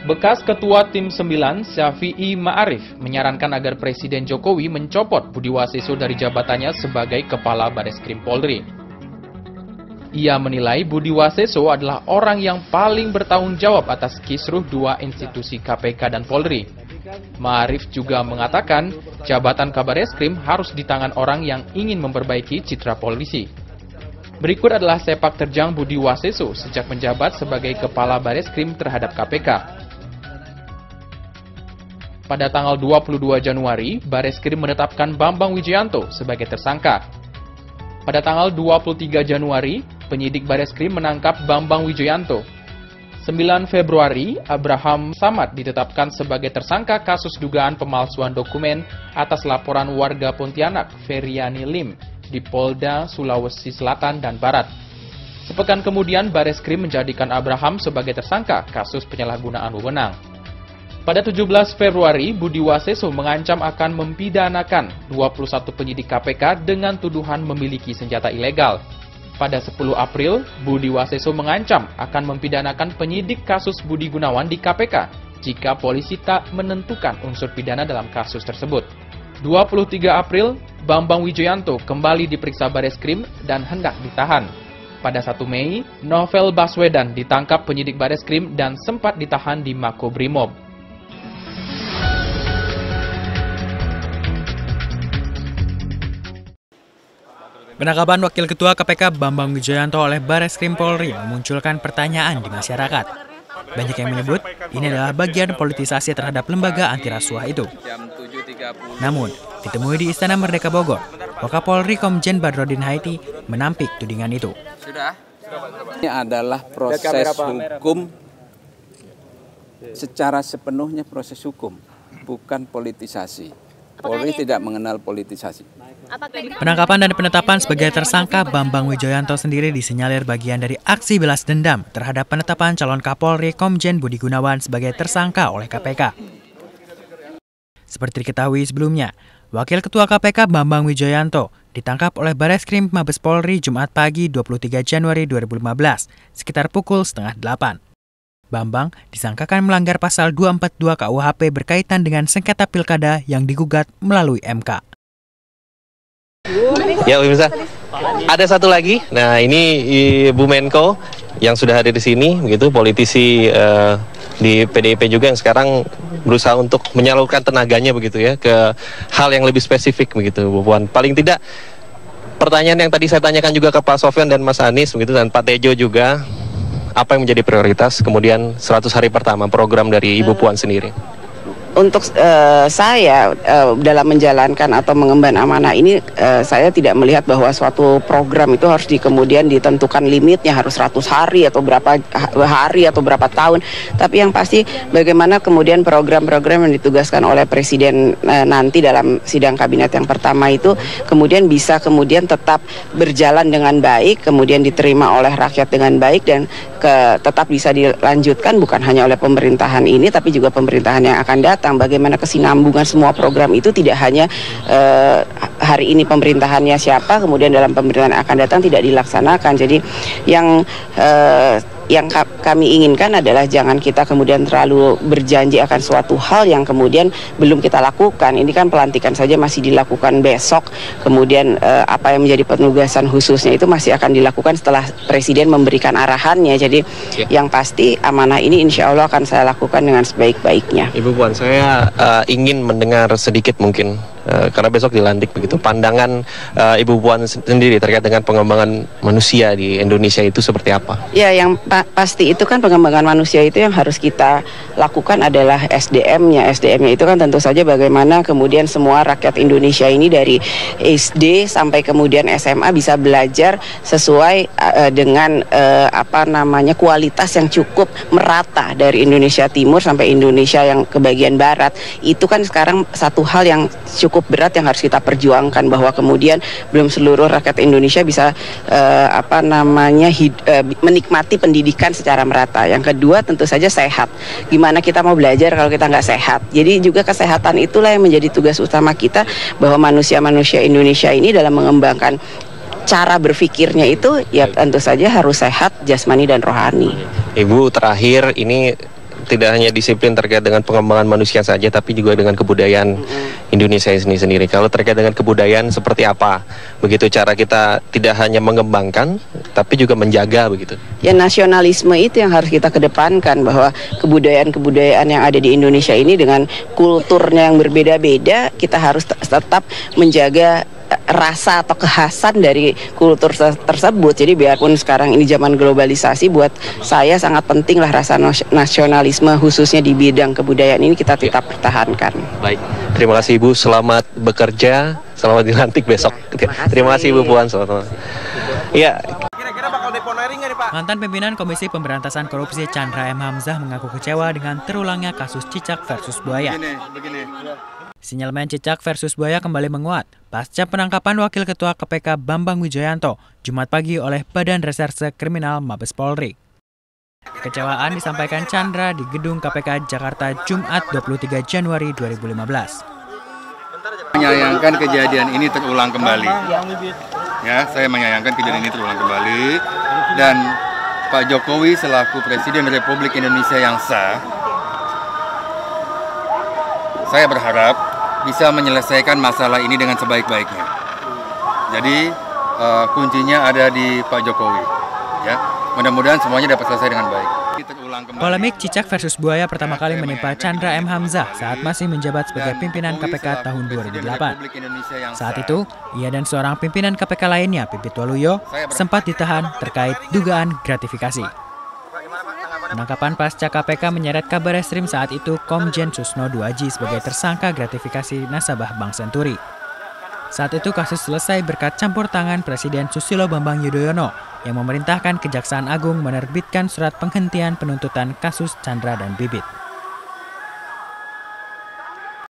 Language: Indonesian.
Bekas Ketua Tim 9, Syafi'i Ma'arif, menyarankan agar Presiden Jokowi mencopot Budi Waseso dari jabatannya sebagai Kepala Bareskrim Polri. Ia menilai Budi Waseso adalah orang yang paling bertanggung jawab atas kisruh dua institusi KPK dan Polri. Ma'arif juga mengatakan, jabatan Kabareskrim harus di tangan orang yang ingin memperbaiki citra polisi. Berikut adalah sepak terjang Budi Waseso sejak menjabat sebagai Kepala Bareskrim terhadap KPK. Pada tanggal 22 Januari, Bareskrim menetapkan Bambang Wijoyanto sebagai tersangka. Pada tanggal 23 Januari, penyidik Bareskrim menangkap Bambang Wijoyanto. 9 Februari, Abraham Samad ditetapkan sebagai tersangka kasus dugaan pemalsuan dokumen atas laporan warga Pontianak, Feriani Lim, di Polda, Sulawesi Selatan dan Barat. Sepekan kemudian, Bareskrim menjadikan Abraham sebagai tersangka kasus penyalahgunaan wewenang. Pada 17 Februari, Budi Waseso mengancam akan mempidanakan 21 penyidik KPK dengan tuduhan memiliki senjata ilegal. Pada 10 April, Budi Waseso mengancam akan mempidanakan penyidik kasus Budi Gunawan di KPK jika polisi tak menentukan unsur pidana dalam kasus tersebut. 23 April, Bambang Wijoyanto kembali diperiksa Bareskrim dan hendak ditahan. Pada 1 Mei, Novel Baswedan ditangkap penyidik Bareskrim dan sempat ditahan di Makobrimob. Penangkapan Wakil Ketua KPK Bambang Wijoyanto oleh Bareskrim Polri memunculkan pertanyaan di masyarakat. Banyak yang menyebut ini adalah bagian politisasi terhadap lembaga anti rasuah itu. Namun, ditemui di Istana Merdeka Bogor, Wakapolri Komjen Badrodin Haiti menampik tudingan itu. Ini adalah proses hukum secara sepenuhnya proses hukum, bukan politisasi. Polri tidak mengenal politisasi. Penangkapan dan penetapan sebagai tersangka Bambang Wijoyanto sendiri disinyalir bagian dari aksi balas dendam terhadap penetapan calon Kapolri Komjen Budi Gunawan sebagai tersangka oleh KPK. Seperti diketahui sebelumnya, Wakil Ketua KPK Bambang Wijoyanto ditangkap oleh Bareskrim Mabes Polri Jumat pagi 23 Januari 2015, sekitar pukul 7:30. Bambang disangkakan melanggar pasal 242 KUHP berkaitan dengan sengketa pilkada yang digugat melalui MK. Ya, pemirsa. Ada satu lagi. Nah, ini Ibu Menko yang sudah hadir di sini, begitu, politisi di PDIP juga yang sekarang berusaha untuk menyalurkan tenaganya begitu ya ke hal yang lebih spesifik begitu, Bu Puan. Paling tidak pertanyaan yang tadi saya tanyakan juga ke Pak Sofyan dan Mas Anies begitu dan Pak Tejo juga, apa yang menjadi prioritas kemudian 100 hari pertama program dari Ibu Puan sendiri? Untuk saya dalam menjalankan atau mengemban amanah ini, saya tidak melihat bahwa suatu program itu harus kemudian ditentukan limitnya harus 100 hari atau berapa hari atau berapa tahun. Tapi yang pasti bagaimana kemudian program-program yang ditugaskan oleh Presiden nanti dalam sidang kabinet yang pertama itu kemudian bisa kemudian tetap berjalan dengan baik, kemudian diterima oleh rakyat dengan baik dan tetap bisa dilanjutkan bukan hanya oleh pemerintahan ini tapi juga pemerintahan yang akan datang. Bagaimana kesinambungan semua program itu tidak hanya hari ini pemerintahannya siapa, kemudian dalam pemerintahan akan datang tidak dilaksanakan. Jadi yang kami inginkan adalah jangan kita kemudian terlalu berjanji akan suatu hal yang kemudian belum kita lakukan. Ini kan pelantikan saja masih dilakukan besok, kemudian apa yang menjadi penugasan khususnya itu masih akan dilakukan setelah Presiden memberikan arahannya. Jadi yang pasti amanah ini insya Allah akan saya lakukan dengan sebaik-baiknya. Ibu Puan, saya ingin mendengar sedikit mungkin karena besok dilantik begitu, pandangan Ibu Puan sendiri terkait dengan pengembangan manusia di Indonesia itu seperti apa? Ya, yang pasti itu kan pengembangan manusia itu yang harus kita lakukan adalah SDM-nya. SDM-nya itu kan tentu saja bagaimana kemudian semua rakyat Indonesia ini dari SD sampai kemudian SMA bisa belajar sesuai dengan kualitas yang cukup merata dari Indonesia Timur sampai Indonesia yang ke bagian Barat. Itu kan sekarang satu hal yang cukup berat yang harus kita perjuangkan, bahwa kemudian belum seluruh rakyat Indonesia bisa menikmati pendidikan secara merata. Yang kedua tentu saja sehat. Gimana kita mau belajar kalau kita nggak sehat? Jadi juga kesehatan itulah yang menjadi tugas utama kita, bahwa manusia-manusia Indonesia ini dalam mengembangkan cara berpikirnya itu ya tentu saja harus sehat jasmani dan rohani. Ibu, terakhir ini tidak hanya disiplin terkait dengan pengembangan manusia saja, tapi juga dengan kebudayaan Indonesia ini sendiri. Kalau terkait dengan kebudayaan seperti apa? Begitu cara kita tidak hanya mengembangkan, tapi juga menjaga begitu. Ya, nasionalisme itu yang harus kita kedepankan, bahwa kebudayaan-kebudayaan yang ada di Indonesia ini dengan kulturnya yang berbeda-beda, kita harus tetap menjaga rasa atau kekhasan dari kultur tersebut. Jadi biarpun sekarang ini zaman globalisasi, buat saya sangat penting lah rasa nasionalisme khususnya di bidang kebudayaan ini kita tetap pertahankan. Baik, terima kasih Ibu, selamat bekerja, selamat dilantik besok. Terima kasih Ibu Puan, selamat. Iya. Mantan pimpinan Komisi Pemberantasan Korupsi Chandra M. Hamzah mengaku kecewa dengan terulangnya kasus cicak versus buaya. Sinyalemen cicak versus buaya kembali menguat pasca penangkapan Wakil Ketua KPK Bambang Wijoyanto Jumat pagi oleh Badan Reserse Kriminal Mabes Polri. Kecewaan disampaikan Chandra di Gedung KPK Jakarta Jumat 23 Januari 2015. Menyayangkan kejadian ini terulang kembali. Ya, saya menyayangkan kejadian ini terulang kembali, dan Pak Jokowi selaku Presiden Republik Indonesia yang sah, saya berharap bisa menyelesaikan masalah ini dengan sebaik-baiknya. Jadi kuncinya ada di Pak Jokowi. Ya, mudah-mudahan semuanya dapat selesai dengan baik. Polemik cicak versus buaya pertama kali menimpa Chandra M. Hamzah saat masih menjabat sebagai pimpinan KPK tahun 2008. Saat itu, ia dan seorang pimpinan KPK lainnya, Pipit Waluyo, sempat ditahan terkait dugaan gratifikasi. Penangkapan pasca KPK menyeret Kabareskrim saat itu Komjen Susno Duaji sebagai tersangka gratifikasi nasabah Bank Senturi. Saat itu kasus selesai berkat campur tangan Presiden Susilo Bambang Yudhoyono yang memerintahkan Kejaksaan Agung menerbitkan surat penghentian penuntutan kasus Chandra dan Bibit.